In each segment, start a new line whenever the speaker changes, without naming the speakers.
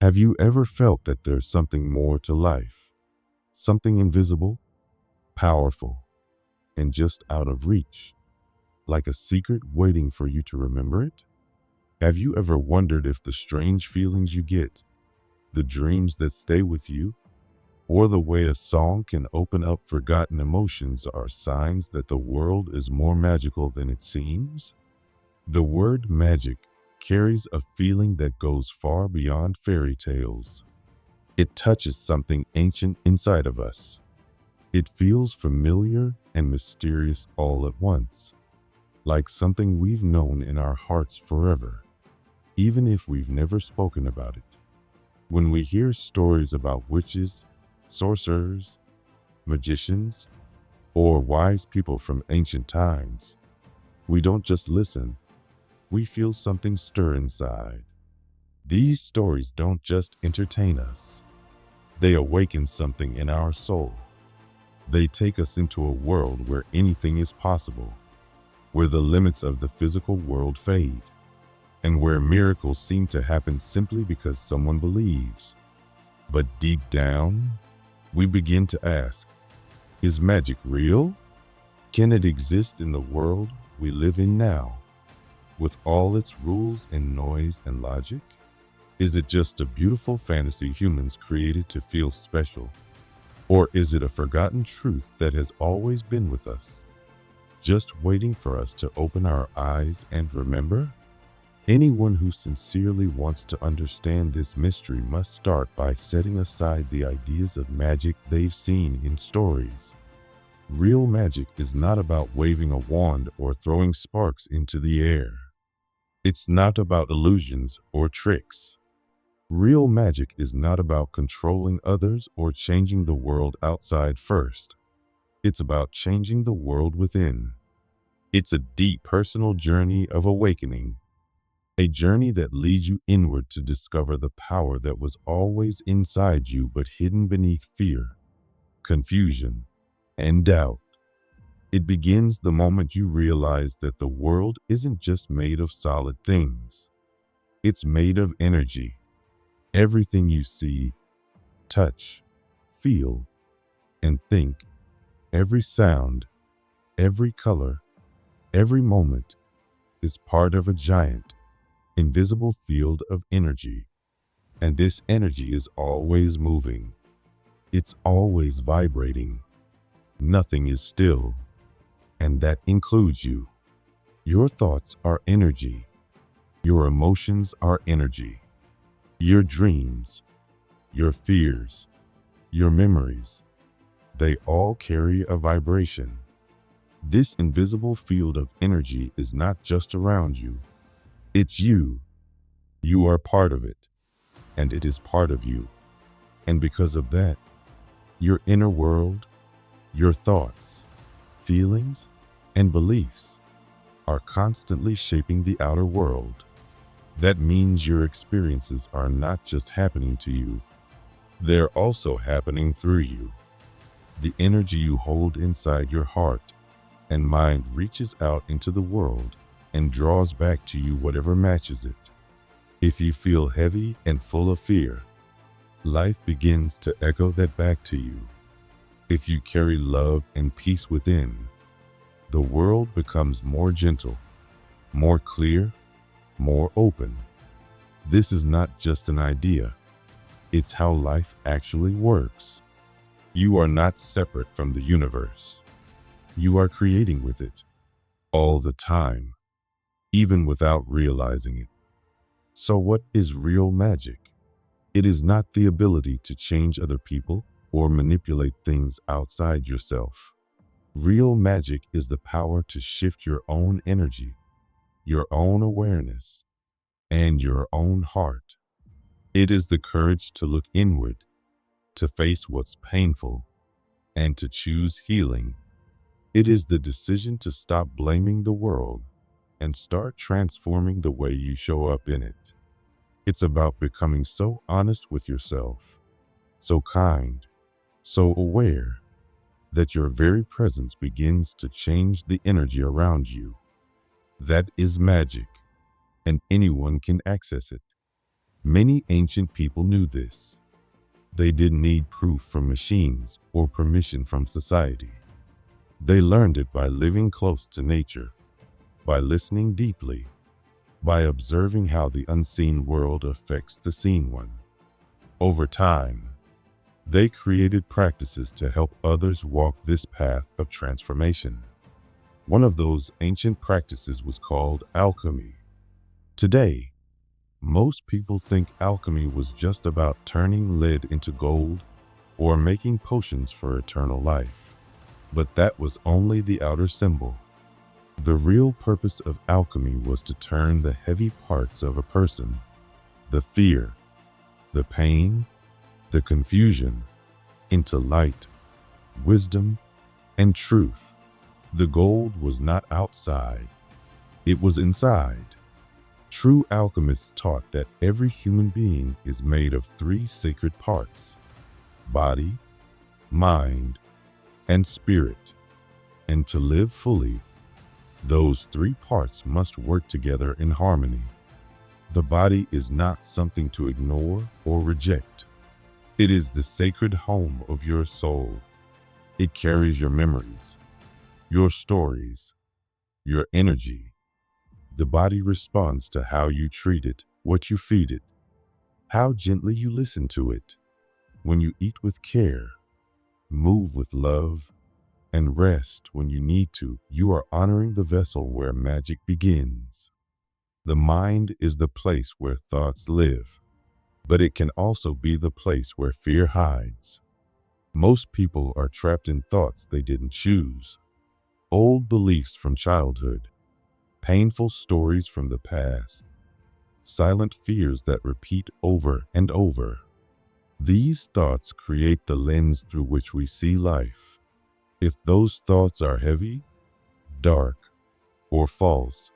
Have you ever felt that there's something more to life? Something invisible, powerful, and just out of reach, like a secret waiting for you to remember it? Have you ever wondered if the strange feelings you get, the dreams that stay with you, or the way a song can open up forgotten emotions are signs that the world is more magical than it seems? The word magic carries a feeling that goes far beyond fairy tales. It touches something ancient inside of us. It feels familiar and mysterious all at once, like something we've known in our hearts forever, even if we've never spoken about it. When we hear stories about witches, sorcerers, magicians, or wise people from ancient times, we don't just listen, we feel something stir inside. These stories don't just entertain us, they awaken something in our soul. They take us into a world where anything is possible, where the limits of the physical world fade, and where miracles seem to happen simply because someone believes. But deep down, we begin to ask, is magic real? Can it exist in the world we live in now, with all its rules and noise and logic? Is it just a beautiful fantasy humans created to feel special? Or is it a forgotten truth that has always been with us, just waiting for us to open our eyes and remember? Anyone who sincerely wants to understand this mystery must start by setting aside the ideas of magic they've seen in stories. Real magic is not about waving a wand or throwing sparks into the air. It's not about illusions or tricks. Real magic is not about controlling others or changing the world outside first. It's about changing the world within. It's a deep personal journey of awakening, a journey that leads you inward to discover the power that was always inside you but hidden beneath fear, confusion, and doubt. It begins the moment you realize that the world isn't just made of solid things. It's made of energy. Everything you see, touch, feel, and think, every sound, every color, every moment is part of a giant, invisible field of energy. And this energy is always moving. It's always vibrating. Nothing is still. And that includes you. Your thoughts are energy. Your emotions are energy. Your dreams, your fears, your memories, they all carry a vibration. This invisible field of energy is not just around you. It's you. You are part of it, and it is part of you. And because of that, your inner world, your thoughts, feelings, and beliefs are constantly shaping the outer world. That means your experiences are not just happening to you, they're also happening through you. The energy you hold inside your heart and mind reaches out into the world and draws back to you whatever matches it. If you feel heavy and full of fear, life begins to echo that back to you. If you carry love and peace within, the world becomes more gentle, more clear, more open. This is not just an idea. It's how life actually works. You are not separate from the universe. You are creating with it all the time, even without realizing it. So what is real magic? It is not the ability to change other people or manipulate things outside yourself. Real magic is the power to shift your own energy, your own awareness, and your own heart. It is the courage to look inward, to face what's painful, and to choose healing. It is the decision to stop blaming the world and start transforming the way you show up in it. It's about becoming so honest with yourself, so kind, so aware, that your very presence begins to change the energy around you. That is magic, and anyone can access it. Many ancient people knew this. They didn't need proof from machines or permission from society. They learned it by living close to nature, by listening deeply, by observing how the unseen world affects the seen one. Over time, they created practices to help others walk this path of transformation. One of those ancient practices was called alchemy. Today, most people think alchemy was just about turning lead into gold or making potions for eternal life. But that was only the outer symbol. The real purpose of alchemy was to turn the heavy parts of a person, the fear, the pain, the confusion, into light, wisdom, and truth. The gold was not outside, it was inside. True alchemists taught that every human being is made of three sacred parts: body, mind, and spirit. And to live fully, those three parts must work together in harmony. The body is not something to ignore or reject. It is the sacred home of your soul. It carries your memories, your stories, your energy. The body responds to how you treat it, what you feed it, how gently you listen to it. When you eat with care, move with love, and rest when you need to, you are honoring the vessel where magic begins. The mind is the place where thoughts live, but it can also be the place where fear hides. Most people are trapped in thoughts they didn't choose. Old beliefs from childhood, painful stories from the past, silent fears that repeat over and over. These thoughts create the lens through which we see life. If those thoughts are heavy, dark, or false,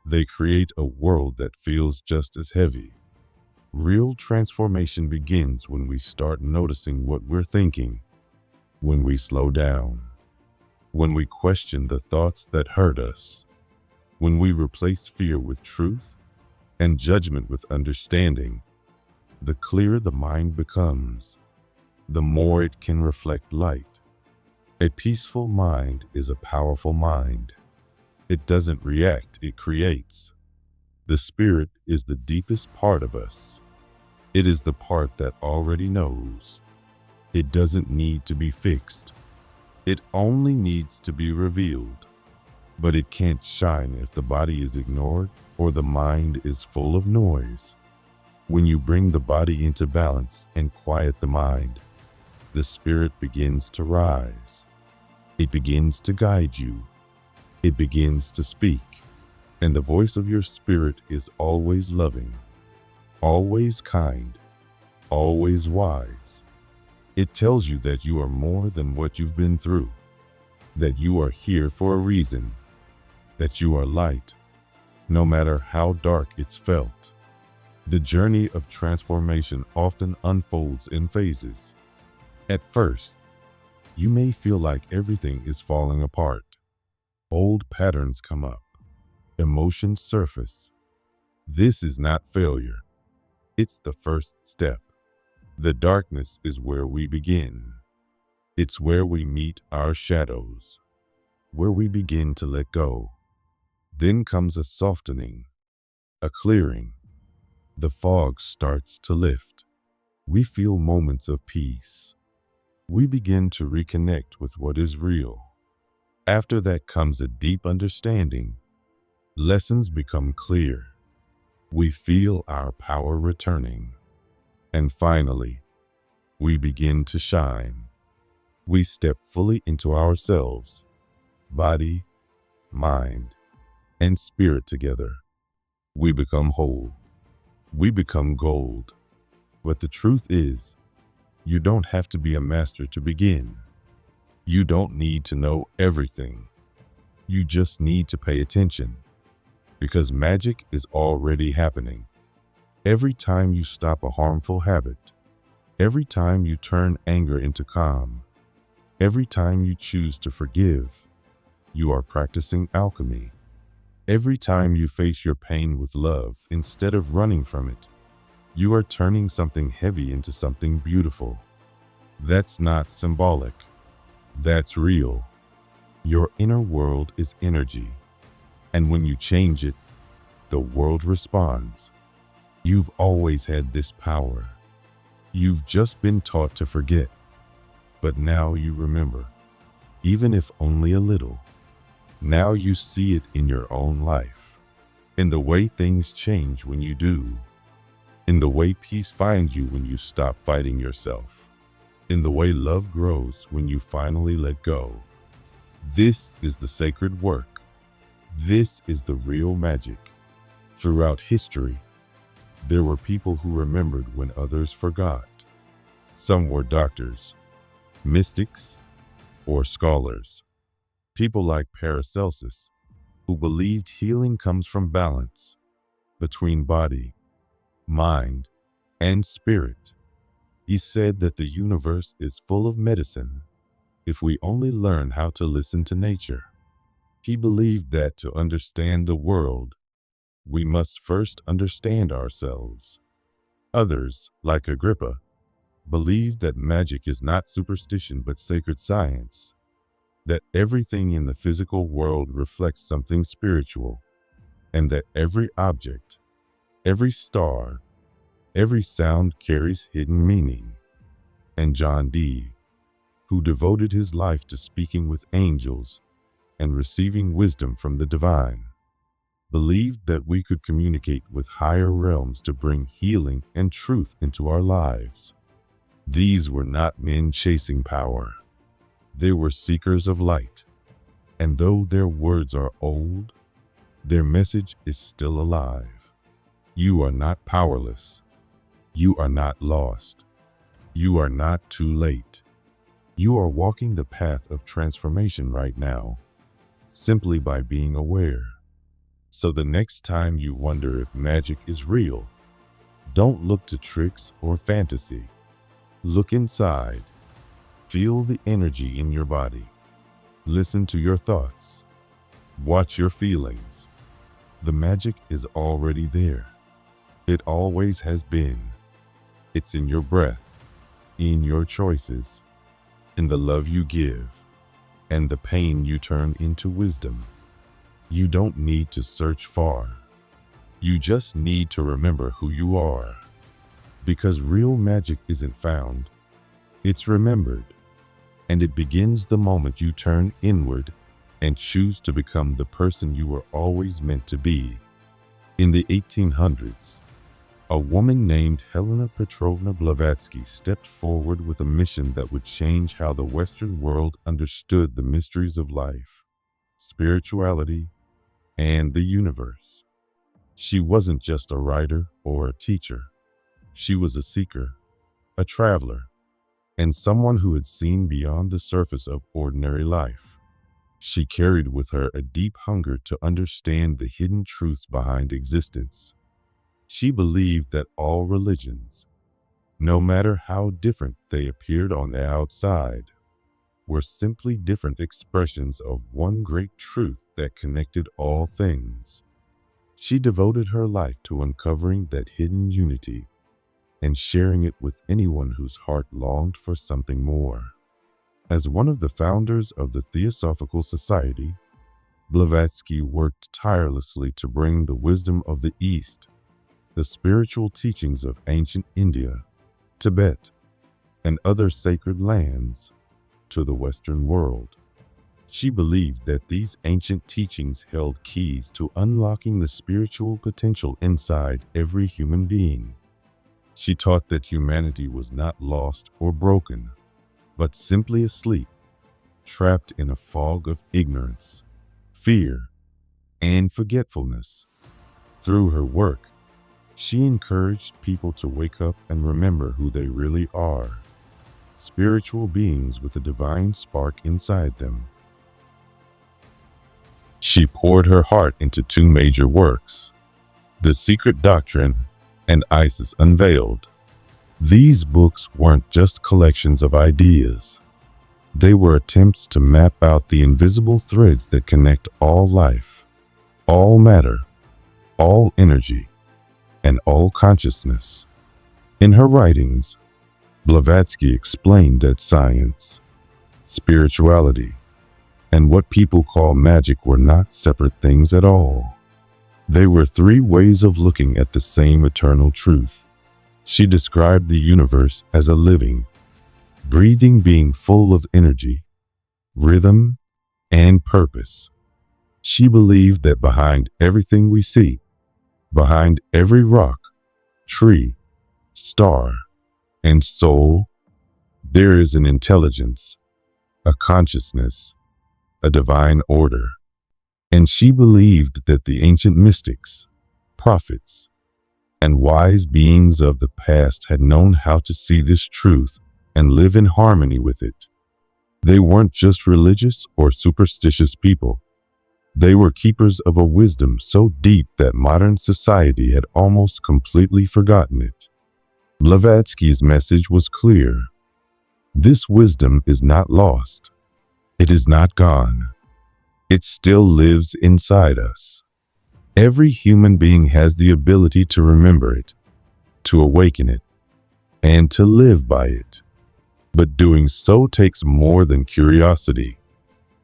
they create a world that feels just as heavy. Real transformation begins when we start noticing what we're thinking, when we slow down, when we question the thoughts that hurt us, when we replace fear with truth and judgment with understanding. The clearer the mind becomes, the more it can reflect light. A peaceful mind is a powerful mind. It doesn't react, it creates. The spirit is the deepest part of us. It is the part that already knows. It doesn't need to be fixed. It only needs to be revealed. But it can't shine if the body is ignored or the mind is full of noise. When you bring the body into balance and quiet the mind, the spirit begins to rise. It begins to guide you. It begins to speak. And the voice of your spirit is always loving, always kind, always wise. It tells you that you are more than what you've been through, that you are here for a reason, that you are light, no matter how dark it's felt. The journey of transformation often unfolds in phases. At first, you may feel like everything is falling apart. Old patterns come up. Emotions surface. This is not failure. It's the first step. The darkness is where we begin. It's where we meet our shadows, where we begin to let go. Then comes a softening, a clearing. The fog starts to lift. We feel moments of peace. We begin to reconnect with what is real. After that comes a deep understanding. Lessons become clear. We feel our power returning. And finally, we begin to shine. We step fully into ourselves, body, mind, and spirit together. We become whole. We become gold. But the truth is, you don't have to be a master to begin. You don't need to know everything. You just need to pay attention. Because magic is already happening. Every time you stop a harmful habit, every time you turn anger into calm, every time you choose to forgive, you are practicing alchemy. Every time you face your pain with love instead of running from it, You are turning something heavy into something beautiful. That's not symbolic. That's real. Your inner world is energy. And when you change it, the world responds. You've always had this power. You've just been taught to forget. But now you remember, even if only a little. Now you see it in your own life, in the way things change when you do, in the way peace finds you when you stop fighting yourself, in the way love grows when you finally let go. This is the sacred work. This is the real magic. Throughout history, there were people who remembered when others forgot. Some were doctors, mystics, or scholars. People like Paracelsus, who believed healing comes from balance between body, mind, and spirit. He said that the universe is full of medicine if we only learn how to listen to nature. He believed that to understand the world, we must first understand ourselves. Others, like Agrippa, believed that magic is not superstition but sacred science, that everything in the physical world reflects something spiritual, and that every object, every star, every sound carries hidden meaning. And John Dee, who devoted his life to speaking with angels and receiving wisdom from the divine, believed that we could communicate with higher realms to bring healing and truth into our lives. These were not men chasing power. They were seekers of light. And though their words are old, their message is still alive. You are not powerless. You are not lost. You are not too late. You are walking the path of transformation right now, simply by being aware. So the next time you wonder if magic is real, don't look to tricks or fantasy. Look inside. Feel the energy in your body. Listen to your thoughts. Watch your feelings. The magic is already there. It always has been. It's in your breath, in your choices, in the love you give, and the pain you turn into wisdom. You don't need to search far. You just need to remember who you are. Because real magic isn't found, it's remembered. And it begins the moment you turn inward and choose to become the person you were always meant to be. In the 1800s, a woman named Helena Petrovna Blavatsky stepped forward with a mission that would change how the Western world understood the mysteries of life, spirituality, and the universe. She wasn't just a writer or a teacher. She was a seeker, a traveler, and someone who had seen beyond the surface of ordinary life. She carried with her a deep hunger to understand the hidden truths behind existence. She believed that all religions, no matter how different they appeared on the outside, were simply different expressions of one great truth that connected all things. She devoted her life to uncovering that hidden unity and sharing it with anyone whose heart longed for something more. As one of the founders of the Theosophical Society, Blavatsky worked tirelessly to bring the wisdom of the East, the spiritual teachings of ancient India, Tibet, and other sacred lands to the Western world. She believed that these ancient teachings held keys to unlocking the spiritual potential inside every human being. She taught that humanity was not lost or broken, but simply asleep, trapped in a fog of ignorance, fear, and forgetfulness. Through her work, she encouraged people to wake up and remember who they really are, spiritual beings with a divine spark inside them. She poured her heart into two major works, The Secret Doctrine and Isis Unveiled. These books weren't just collections of ideas. They were attempts to map out the invisible threads that connect all life, all matter, all energy, and all consciousness. In her writings, Blavatsky explained that science, spirituality, and what people call magic were not separate things at all. They were three ways of looking at the same eternal truth. She described the universe as a living, breathing being full of energy, rhythm, and purpose. She believed that behind everything we see, behind every rock, tree, star, and soul, there is an intelligence, a consciousness, a divine order. And she believed that the ancient mystics, prophets, and wise beings of the past had known how to see this truth and live in harmony with it. They weren't just religious or superstitious people. They were keepers of a wisdom so deep that modern society had almost completely forgotten it. Blavatsky's message was clear. This wisdom is not lost. It is not gone. It still lives inside us. Every human being has the ability to remember it, to awaken it, and to live by it. But doing so takes more than curiosity.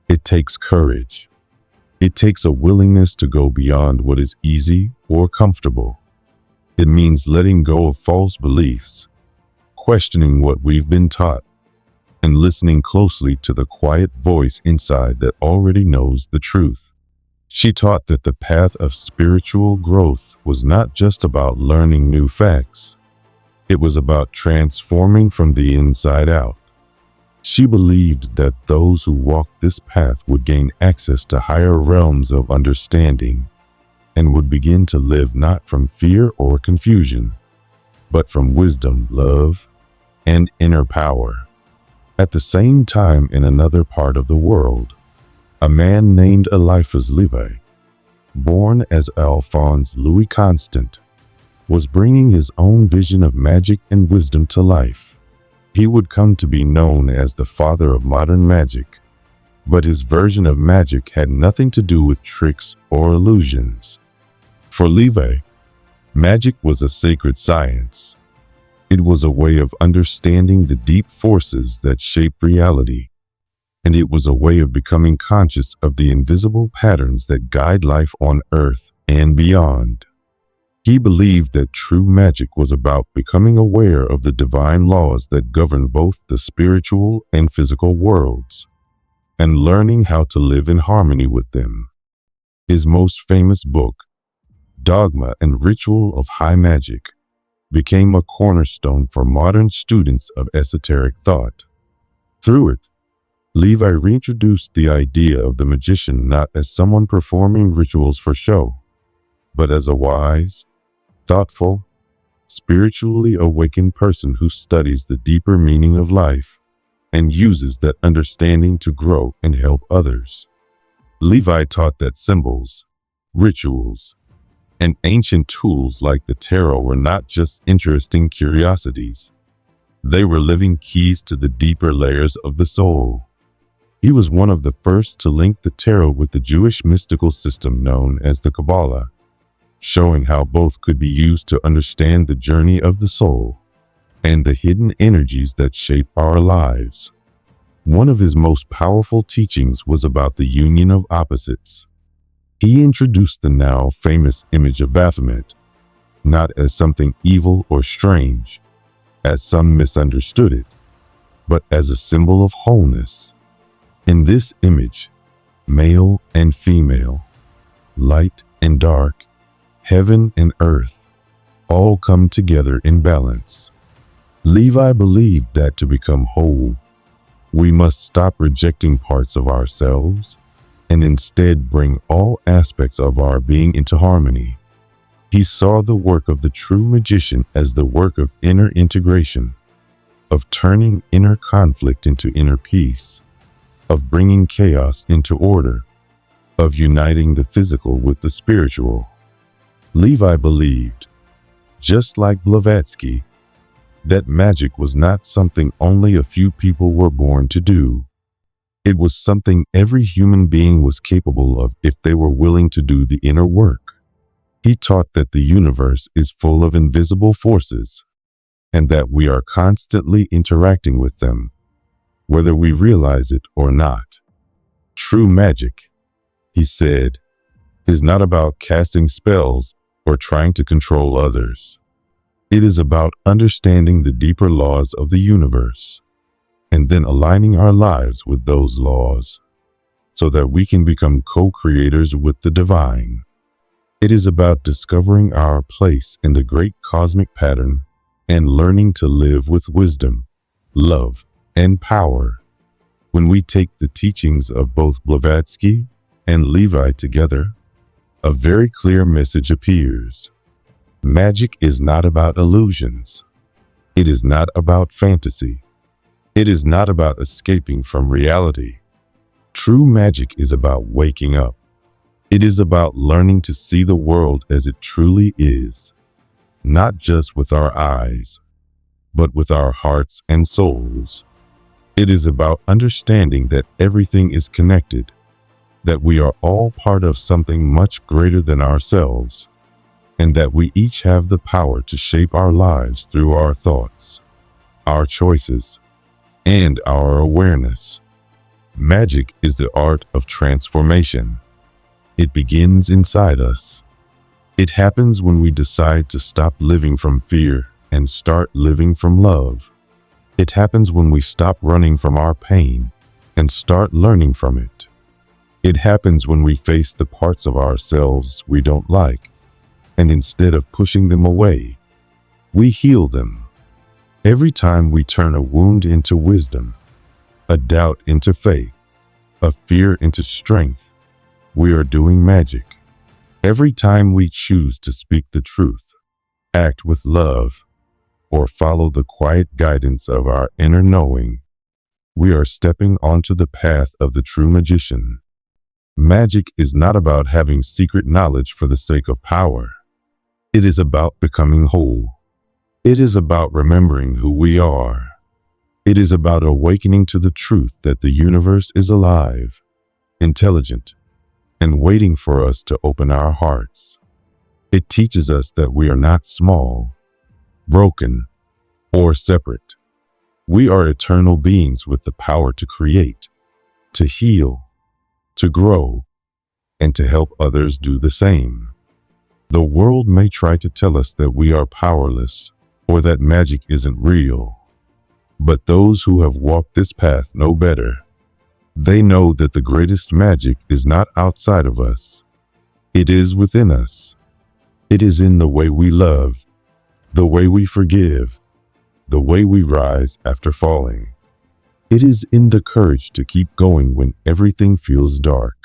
It takes courage. It takes a willingness to go beyond what is easy or comfortable. It means letting go of false beliefs, questioning what we've been taught, and listening closely to the quiet voice inside that already knows the truth. She taught that the path of spiritual growth was not just about learning new facts. It was about transforming from the inside out. She believed that those who walked this path would gain access to higher realms of understanding and would begin to live not from fear or confusion, but from wisdom, love, and inner power. At the same time, in another part of the world, a man named Eliphas Levi, born as Alphonse Louis Constant, was bringing his own vision of magic and wisdom to life. He would come to be known as the father of modern magic, but his version of magic had nothing to do with tricks or illusions. For Levi, magic was a sacred science. It was a way of understanding the deep forces that shape reality, and it was a way of becoming conscious of the invisible patterns that guide life on Earth and beyond. He believed that true magic was about becoming aware of the divine laws that govern both the spiritual and physical worlds, and learning how to live in harmony with them. His most famous book, Dogma and Ritual of High Magic, became a cornerstone for modern students of esoteric thought. Through it, Levi reintroduced the idea of the magician not as someone performing rituals for show, but as a wise, thoughtful, spiritually awakened person who studies the deeper meaning of life and uses that understanding to grow and help others. Levi taught that symbols, rituals, and ancient tools like the tarot were not just interesting curiosities. They were living keys to the deeper layers of the soul. He was one of the first to link the tarot with the Jewish mystical system known as the Kabbalah, showing how both could be used to understand the journey of the soul and the hidden energies that shape our lives. One of his most powerful teachings was about the union of opposites. He introduced the now famous image of Baphomet, not as something evil or strange, as some misunderstood it, but as a symbol of wholeness. In this image, male and female, light and dark, heaven and earth, all come together in balance. Levi believed that to become whole, we must stop rejecting parts of ourselves and instead bring all aspects of our being into harmony. He saw the work of the true magician as the work of inner integration, of turning inner conflict into inner peace, of bringing chaos into order, of uniting the physical with the spiritual. Levi believed, just like Blavatsky, that magic was not something only a few people were born to do. It was something every human being was capable of if they were willing to do the inner work. He taught that the universe is full of invisible forces, and that we are constantly interacting with them, whether we realize it or not. True magic, he said, is not about casting spells or trying to control others. It is about understanding the deeper laws of the universe and then aligning our lives with those laws so that we can become co-creators with the divine. It is about discovering our place in the great cosmic pattern and learning to live with wisdom, love, and power. When we take the teachings of both Blavatsky and Levi together, a very clear message appears. Magic is not about illusions. It is not about fantasy. It is not about escaping from reality. True magic is about waking up. It is about learning to see the world as it truly is, not just with our eyes, but with our hearts and souls. It is about understanding that everything is connected, that we are all part of something much greater than ourselves, and that we each have the power to shape our lives through our thoughts, our choices, and our awareness. Magic is the art of transformation. It begins inside us. It happens when we decide to stop living from fear and start living from love. It happens when we stop running from our pain and start learning from it. It happens when we face the parts of ourselves we don't like, and instead of pushing them away, we heal them. Every time we turn a wound into wisdom, a doubt into faith, a fear into strength, we are doing magic. Every time we choose to speak the truth, act with love, or follow the quiet guidance of our inner knowing, we are stepping onto the path of the true magician. Magic is not about having secret knowledge for the sake of power. It is about becoming whole. It is about remembering who we are. It is about awakening to the truth that the universe is alive, intelligent, and waiting for us to open our hearts. It teaches us that we are not small, broken, or separate. We are eternal beings with the power to create, to heal, to grow, and to help others do the same. The world may try to tell us that we are powerless or that magic isn't real, but those who have walked this path know better. They know that the greatest magic is not outside of us. It is within us. It is in the way we love, the way we forgive, the way we rise after falling. It is in the courage to keep going when everything feels dark.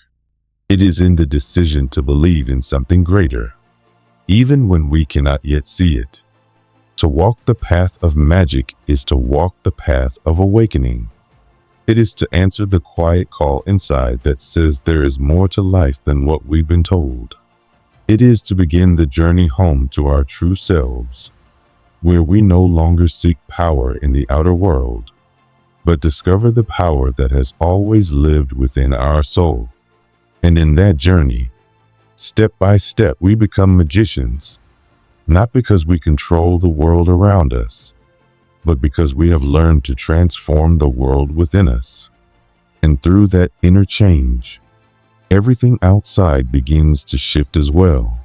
It is in the decision to believe in something greater, even when we cannot yet see it. To walk the path of magic is to walk the path of awakening. It is to answer the quiet call inside that says there is more to life than what we've been told. It is to begin the journey home to our true selves, where we no longer seek power in the outer world, but discover the power that has always lived within our soul. And in that journey, step by step, we become magicians, not because we control the world around us, but because we have learned to transform the world within us. And through that inner change, everything outside begins to shift as well.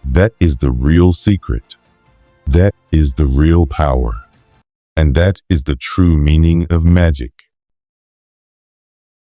That is the real secret. That is the real power. And that is the true meaning of magic.